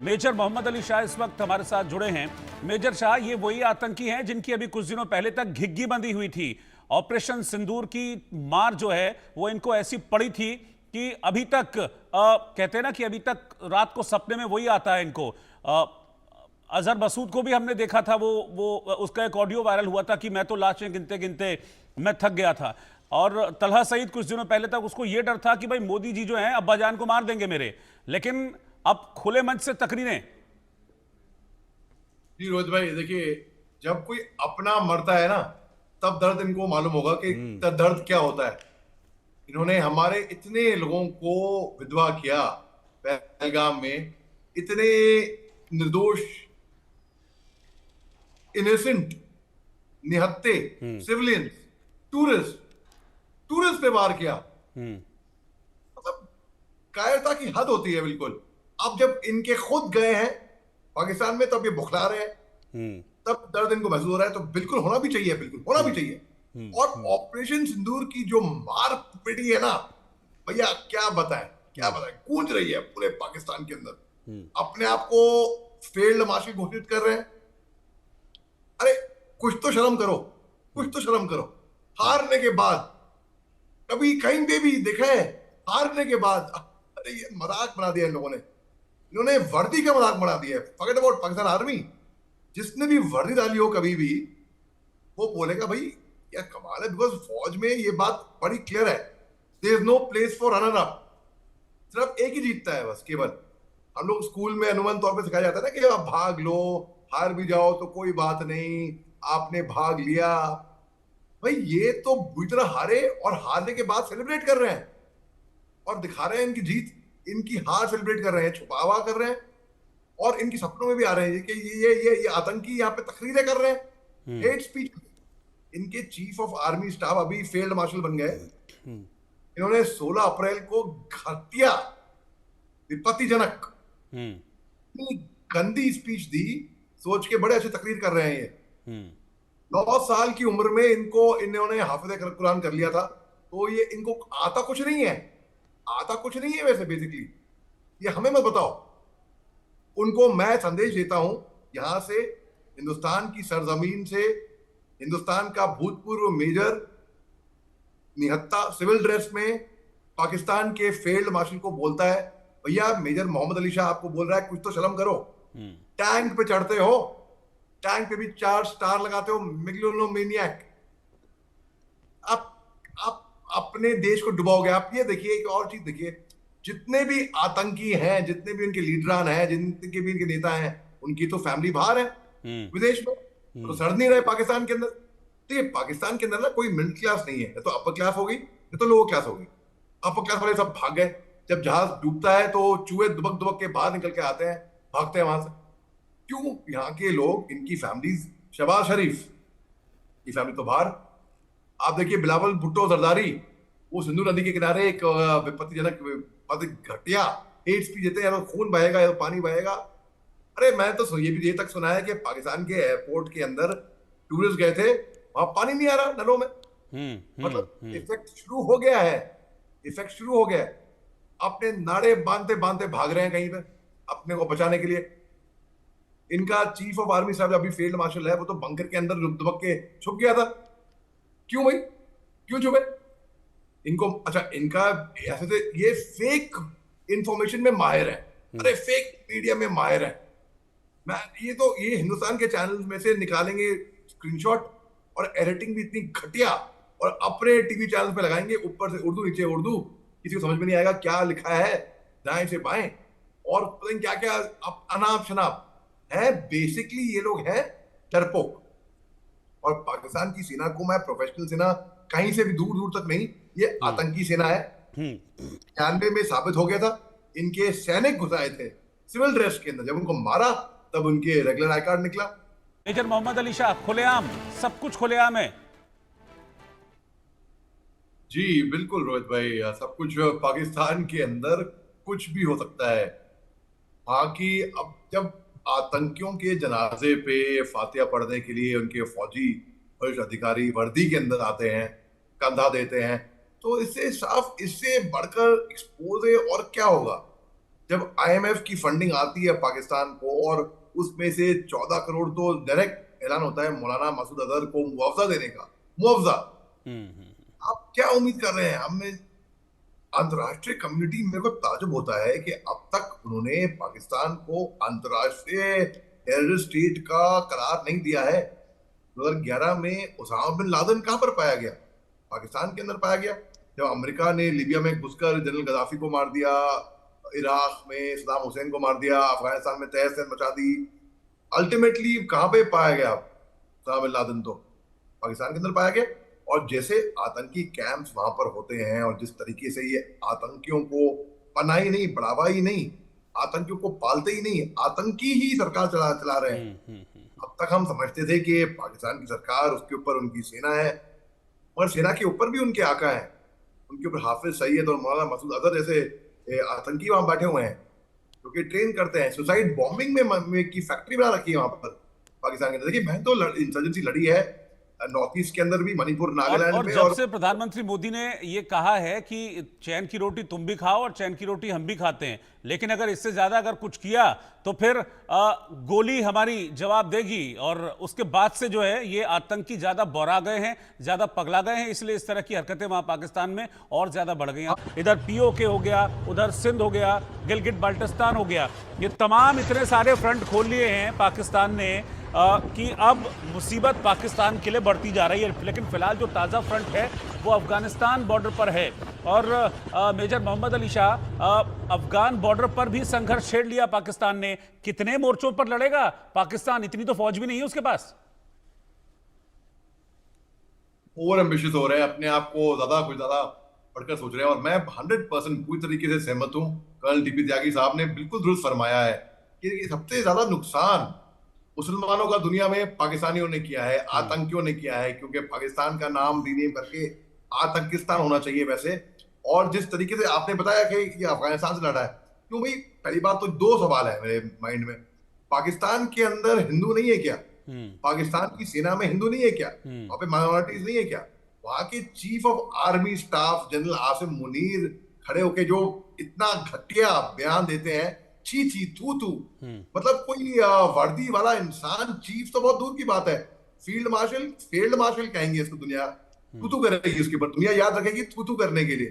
Major Mohammad Ali Shah इस वक्त हमारे साथ जुड़े हैं। मेजर शाह, ये वही आतंकी हैं जिनकी अभी कुछ दिनों पहले तक घिग्गी बंदी हुई थी। ऑपरेशन सिंदूर की मार जो है वो इनको ऐसी पड़ी थी कि अभी तक कहते हैं ना कि अभी तक रात को सपने में वही आता है इनको। अजहर मसूद को भी हमने देखा था, वो उसका एक ऑडियो वायरल हुआ था कि मैं तो लाशें गिनते गिनते मैं थक गया था। और तलहा सईद कुछ दिनों पहले तक उसको ये डर था कि भाई मोदी जी जो हैं अब्बाजान को मार देंगे मेरे, लेकिन अब खुले मंच से तकरीरें। जी रोहित भाई, देखिए, जब कोई अपना मरता है ना, तब दर्द इनको मालूम होगा कि दर्द क्या होता है। इन्होंने हमारे इतने लोगों को विधवा किया पहलगाम में, इतने निर्दोष इनोसेंट निहत्थे सिविलियंस, टूरिस्ट टूरिस्ट पे वार किया। मतलब कायरता की हद होती है बिल्कुल। अब जब इनके खुद गए हैं पाकिस्तान में, तब ये बुखला रहे हैं, तब दर्द इनको महसूस हो रहा है। तो बिल्कुल होना भी चाहिए, बिल्कुल होना भी चाहिए। और ऑपरेशन सिंदूर की जो मार पिटी है ना भैया, क्या बताएं, क्या बताएं, गूंज रही है पूरे पाकिस्तान के अंदर। अपने आप को फील्ड मार्शल घोषित कर रहे हैं। अरे कुछ तो शर्म करो, कुछ तो शर्म करो। हारने के बाद कभी कहीं पे भी देखा है? हारने के बाद अरे ये मजाक बना दिया इन लोगों ने। इन्होंने वर्दी का मजाक बना दिया है। Forget about Pakistan army. जिसने भी वर्दी डाली हो कभी भी, वो बोलेगा भाई यार कमाल है, बिकॉज फौज में ये बात बड़ी क्लियर है, there is no place for runner up. सिर्फ एक ही जीतता है बस, केवल। हम लोग स्कूल में अनुमान तौर पे सिखाया जाता है ना कि आप भाग लो, हार भी जाओ तो कोई बात नहीं, आपने भाग लिया। भाई ये तो बुरी तरह हारे और हारने के बाद सेलिब्रेट कर रहे हैं और दिखा रहे हैं इनकी जीत, इनकी हार सेलिब्रेट कर रहे हैं, छुपा हुआ कर रहे हैं। और इनकी सपनों में भी आ रहे हैं कि ये आतंकी यहाँ पे तकरीरें कर रहे हैं, हेट स्पीच। इनके चीफ ऑफ आर्मी स्टाफ अभी फील्ड मार्शल बन गए। इन्होंने 16 अप्रैल को घटिया, विपत्तिजनक, इतनी गंदी स्पीच दी। सोच के बड़े अच्छे तकरीर कर रहे हैं ये। 9 साल की उम्र में इन्होंने हाफिज कुरान कर लिया था। तो ये इनको आता कुछ नहीं है, आता कुछ नहीं है वैसे बेसिकली। ये हमें मत बताओ। उनको मैं संदेश देता हूं यहां से, हिंदुस्तान की सरजमीन से। हिंदुस्तान का भूतपूर्व मेजर निहत्था सिविल ड्रेस में पाकिस्तान के फील्ड मार्शल को बोलता है, भैया मेजर मोहम्मद अली शाह आपको बोल रहा है कुछ तो शर्म करो। टैंक पे चढ़ते हो, टैंक पे भी 4 स्टार लगाते हो, मेगलोमैनियक। आप अपने देश को डुबाओगे। आप ये देखिए, एक और चीज देखिए, जितने भी आतंकी हैं, जितने भी उनके लीडरान हैं, जिनके भी इनके नेता हैं, उनकी तो फैमिली बाहर है, विदेश में, तो सड़ नहीं रहे पाकिस्तान के अंदर। तो ये पाकिस्तान के अंदर ना कोई मिडिल क्लास नहीं है, ये तो अपर क्लास होगी, ये तो लोअर क्लास होगी। अपर क्लास वाले सब भाग गए। जब जहाज डूबता है तो चूहे दुबक दुबक के बाहर निकल के आते हैं, भागते हैं वहां से। क्यों? यहाँ के लोग, इनकी फैमिलीज, शहबाज शरीफ की फैमिली तो बाहर। आप देखिए बिलावल भुट्टो जरदारी, वो सिंधु नदी के किनारे एक विपत्तिजनक, घटिया हेट स्पीच देते हैं, या तो खून बहेगा या तो पानी बहेगा। अरे मैं तो ये भी ये तक सुना है कि पाकिस्तान के एयरपोर्ट के अंदर टूरिस्ट गए थे, वहां पानी नहीं आ रहा नलों में। मतलब इफेक्ट शुरू हो गया है, इफेक्ट शुरू हो गया है। अपने नारे बांधते बांधते भाग रहे हैं कहीं पे अपने को बचाने के लिए। इनका चीफ ऑफ आर्मी साहब अभी फील्ड मार्शल है, वो तो बंकर के अंदर दुबक के छुप गया था। क्यों भाई, क्यों छुपे? इनको अच्छा, इनका ऐसे तो ये फेक इंफॉर्मेशन में माहिर है। अरे फेक मीडिया में माहिर है। मैं ये हिंदुस्तान के चैनल्स में से निकालेंगे स्क्रीनशॉट, और एडिटिंग भी इतनी घटिया, और अपने टीवी चैनल पे लगाएंगे, ऊपर से उर्दू नीचे उर्दू, किसी को समझ में नहीं आएगा क्या लिखा है दाएं से बाएं, और पता नहीं क्या क्या अनाप शनाप है। बेसिकली ये लोग हैं डरपोक। और पाकिस्तान की सेना को मैं प्रोफेशनल सेना कहीं से भी दूर दूर तक नहीं, ये आतंकी सेना है। 91 में साबित हो गया था। इनके सैनिक घुस आए थे सिविल ड्रेस के अंदर, जब उनको मारा तब उनके रेगुलर आई कार्ड निकला। मेजर मोहम्मद अली शाह, खुलेआम, सब कुछ खुलेआम है। जी बिल्कुल रोहित भाई, सब कुछ पाकिस्तान के अंदर कुछ भी हो सकता है। बाकी अब जब आतंकियों के जनाजे पे फातिहा पढ़ने के लिए उनके फौजी वरिष्ठ अधिकारी वर्दी के अंदर आते हैं, कंधा देते हैं, तो इससे साफ, इससे बढ़कर एक्सपोज है और क्या होगा। जब आईएमएफ की फंडिंग आती है पाकिस्तान को और उसमें से 14 करोड़ तो डायरेक्ट ऐलान होता है मौलाना मसूद अजहर को मुआवजा देने का, मुआवजा। आप क्या उम्मीद कर रहे हैं? हमें अंतर्राष्ट्रीय कम्युनिटी, मेरे को ताजुब होता है कि अब तक उन्होंने पाकिस्तान को अंतर्राष्ट्रीय टेररिस्ट स्टेट का करार नहीं दिया है। 2011 में उसामा बिन लादेन कहां पर पाया गया? पाकिस्तान के अंदर पाया गया। जब अमेरिका ने लीबिया में घुसकर जनरल गद्दाफी को मार दिया, इराक में सदाम हुसैन को मार दिया, अफगानिस्तान में तहस मचा दी, अल्टीमेटली कहां पे पाया गया उसामा बिन लादेन? तो पाकिस्तान के अंदर पाया गया। और जैसे आतंकी कैंप्स वहां पर होते हैं और जिस तरीके से ये आतंकियों को पनाह ही नहीं, बढ़ावा ही नहीं, आतंकियों को पालते ही नहीं, आतंकी ही सरकार चला चला रहे हैं। अब तक हम समझते थे कि पाकिस्तान की सरकार, उसके ऊपर उनकी सेना है, और सेना के ऊपर भी उनके आका हैं, उनके ऊपर हाफिज सईद और मौलाना मसूद अजहर जैसे आतंकी वहां बैठे हुए हैं जो कि ट्रेन करते हैं। सुसाइड बॉम्बिंग में की फैक्ट्री बना रखी है वहां पर पाकिस्तान के अंदर। देखिए, मैं तो इंसर्जेंसी लड़ी है नॉर्थ ईस्ट के अंदर भी, मणिपुर, नागालैंड और में। जब और से प्रधानमंत्री मोदी ने ये कहा है कि चैन की रोटी तुम भी खाओ और चैन की रोटी हम भी खाते हैं, लेकिन अगर इससे ज्यादा अगर कुछ किया तो फिर गोली हमारी जवाब देगी, और उसके बाद से जो है ये आतंकी ज्यादा बौरा गए हैं, ज्यादा पगला गए हैं, इसलिए इस तरह की हरकतें वहां पाकिस्तान में और ज्यादा बढ़ गई हैं। इधर पीओके हो गया, उधर सिंध हो गया, गिलगिट बाल्टिस्तान हो गया, ये तमाम इतने सारे फ्रंट खोल लिए हैं पाकिस्तान ने कि अब मुसीबत पाकिस्तान के लिए बढ़ती जा रही है। लेकिन फिलहाल जो ताज़ा फ्रंट है वो अफगानिस्तान बॉर्डर पर है, और मेजर मोहम्मद अली शाह, अफगान बॉर्डर पर भी संघर्ष छेड़ लिया पाकिस्तान ने। कितने मोर्चों पर लड़ेगा पाकिस्तान? इतनी तो फौज भी नहीं है उसके पास। ओवर एम्बिशियस हो रहे हैं, अपने आप को कुछ ज्यादा बढ़कर सोच रहे हैं। और मैं 100% पूरी तरीके से सहमत हूं। कर्नल टीपी त्यागी साहब ने बिल्कुल दुरुस्त फरमाया है कि सबसे ज्यादा नुकसान मुसलमानों का दुनिया में पाकिस्तानियों ने किया है, आतंकियों ने किया है, क्योंकि पाकिस्तान का नाम रीनेम करके आतंकिस्तान होना चाहिए वैसे। और जिस तरीके से आपने बताया कि अफगानिस्तान से लड़ा है, क्यों भाई? पहली बात तो दो सवाल है मेरे माइंड में। पाकिस्तान के अंदर हिंदू नहीं है क्या? पाकिस्तान की सेना में हिंदू नहीं है क्या? वहां पे माइनॉरिटीज नहीं है क्या? वहां के chief of army staff general Asim Munir खड़े होके जो इतना घटिया बयान देते हैं, छी छी थू थू, मतलब कोई वर्दी वाला इंसान, चीफ तो बहुत दूर की बात है, फील्ड मार्शल कहेंगे इसको दुनिया, थू थू करेगी उसके ऊपर, दुनिया याद रखेगी थू थू करने के लिए।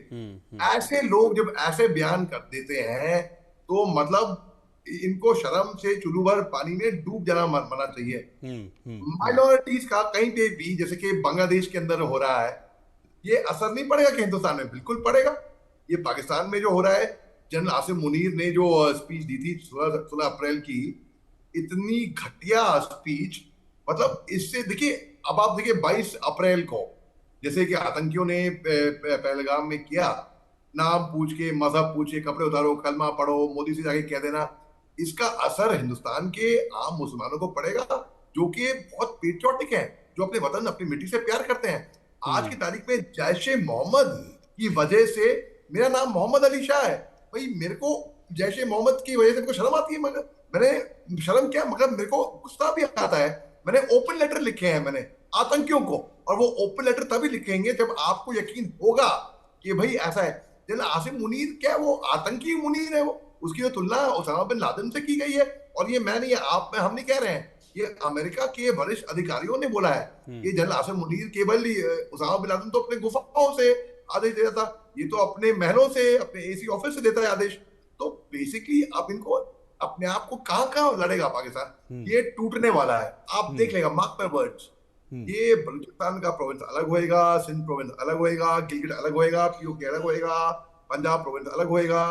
ऐसे लोग जब ऐसे बयान कर देते हैं तो मतलब इनको शर्म से चुल्लू भर पानी में डूब जाना मना चाहिए। माइनॉरिटीज का कहीं पे भी, जैसे कि बांग्लादेश के अंदर हो रहा है, ये असर नहीं पड़ेगा कि हिंदुस्तान में? बिल्कुल पड़ेगा। ये पाकिस्तान में जो हो रहा है, जनरल आसिम मुनीर ने जो स्पीच दी थी 16 अप्रैल की, इतनी घटिया स्पीच, मतलब इससे देखिए, अब आप देखिए 22 अप्रैल को जैसे कि आतंकियों ने पहलगाम में किया, नाम पूछ के, मजहब पूछ के, कपड़े उतारो, कलमा पढ़ो, मोदी से जाके कह देना, इसका असर हिंदुस्तान के आम मुसलमानों को पड़ेगा जो कि बहुत पेट्रियोटिक हैं, जो अपने वतन, अपनी मिट्टी से प्यार करते हैं। आज की तारीख में जैश ए मोहम्मद की वजह से, मेरा नाम मोहम्मद अली शाह है भाई, मेरे को जैश ए मोहम्मद की वजह से मेरे को शर्म आती है, मगर मैंने शर्म क्या, मगर मेरे को गुस्सा भी आता है। मैंने ओपन लेटर लिखे हैं मैंने आतंकियों को, और वो ओपन लेटर तभी लिखेंगे जब आपको यकीन होगा कि भाई ऐसा है। जनरल आसिम मुनीर क्या वो आतंकी मुनीर है? वो उसकी जो तुलना उसामा बिन लादेन से की गई है, और ये मैं नहीं, आप में हम नहीं कह रहे हैं, ये अमेरिका के वरिष्ठ अधिकारियों ने बोला है कि जनरल आसिम मुनीर केवल उसामा बिन लादेन तो अपने गुफाओं से आदेश देता था, ये तो अपने महलों से, अपने एसी ऑफिस से देता है आदेश। तो बेसिकली अब इनको अपने आप को कहां लड़ेगा पाकिस्तान, ये टूटने वाला है। आप देख लेगा, मार्क माय वर्ड्स, ये बलूचिस्तान का प्रोविंस अलग होएगा, सिंध प्रोविंस अलग होएगा, गिलगिट अलग होएगा, पीओके अलग होएगा, पंजाब प्रोविंस अलग होएगा,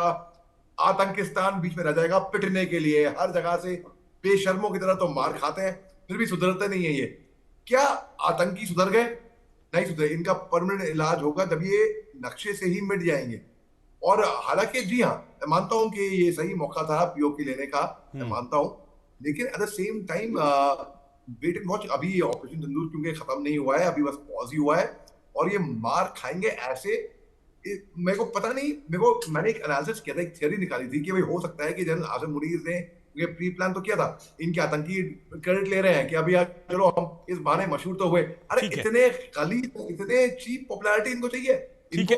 आतंकिस्तान बीच में रह जाएगा पिटने के लिए। हर जगह से बेशर्मों की तरह तो मार खाते हैं, फिर भी सुधरते नहीं है ये। क्या आतंकी सुधर गए? नहीं सुधरे। इनका परमानेंट इलाज होगा जब ये नक्शे से ही मिट जाएंगे। और हालांकि जी हाँ, मैं मानता हूं कि ये सही मौका था पीओके लेने का, मैं मानता हूं, लेकिन at the same time wait and watch. अभी ऑपरेशन सिंदूर क्योंकि खत्म नहीं हुआ है, अभी बस पॉज ही हुआ है, और ये मार खाएंगे ऐसे। मेरे को पता नहीं, मैंने एक एनालिसिस किया था, एक थियरी निकाली थी कि भाई हो सकता है कि जनरल आसिम मुनीर ने ये प्री प्लान तो किया था, इनके आतंकी क्रेडिट ले रहे हैं कि अभी चलो हम इस बहाने मशहूर तो हुए। अरे इतने खाली, इतने चीप पॉपुलैरिटी इनको चाहिए।